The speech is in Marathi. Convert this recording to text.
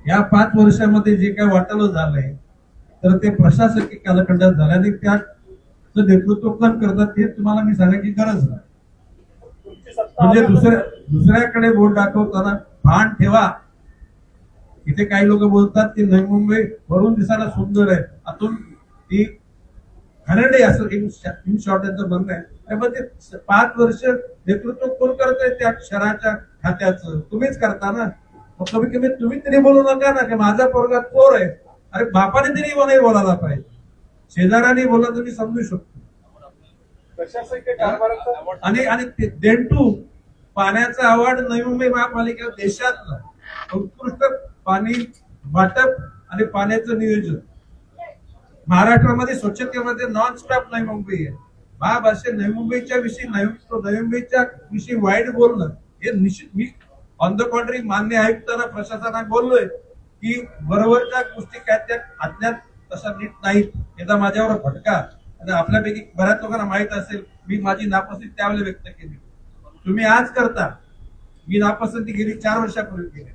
या 5 वर्षामध्ये जे काय वाटलं झालंय तर ते प्रशासकीय कालखंडात झाल्याने त्याचं नेतृत्व कोण करतात हे तुम्हाला मी सांगायची गरज नाही. म्हणजे दुसऱ्याकडे बोट दाखवताना भान ठेवा. इथे काही लोक बोलतात की नवी मुंबई वरून दिसायला सुंदर आहे, आतून ती घाणेरडी असं इन शॉर्ट यांचं म्हणणं आहे. त्यामुळे ते 5 वर्ष नेतृत्व कोण करत आहे त्या शहराच्या खात्याचं? तुम्हीच करता ना. कमी कमी तुम्ही तरी बोलू नका ना की माझा पोरगा चोर आहे. अरे बापाने तरी नाही बोलायला पाहिजे. शेजाऱ्याने बोलला तर मी समजू शकतो. आणि आणि देंटू पाण्याचा अवॉर्ड नवी मुंबई महापालिकेला देशातला उत्कृष्ट पाणी वाटप आणि पाण्याचं नियोजन महाराष्ट्रामध्ये स्वच्छतेमध्ये नॉन स्टॉप नवी मुंबई आहे. महाभाषे नवी मुंबईच्या विषयी नवी मुंबईच्या विषयी वाईट बोलणं हे निश्चित मी ऑन द कॉन्ट्री मान्य आयुक्तांना प्रशासनाला बोललोय की बरोबरच्या गोष्टी काय त्या अज्ञात तशा नीट नाहीत. एकदा माझ्यावर फटका आणि आपल्यापैकी बऱ्याच लोकांना माहित असेल मी माझी नापसंती त्यावेळेला व्यक्त केली. तुम्ही आज करता, मी नापसंती गेली 4 वर्षापूर्वी केली.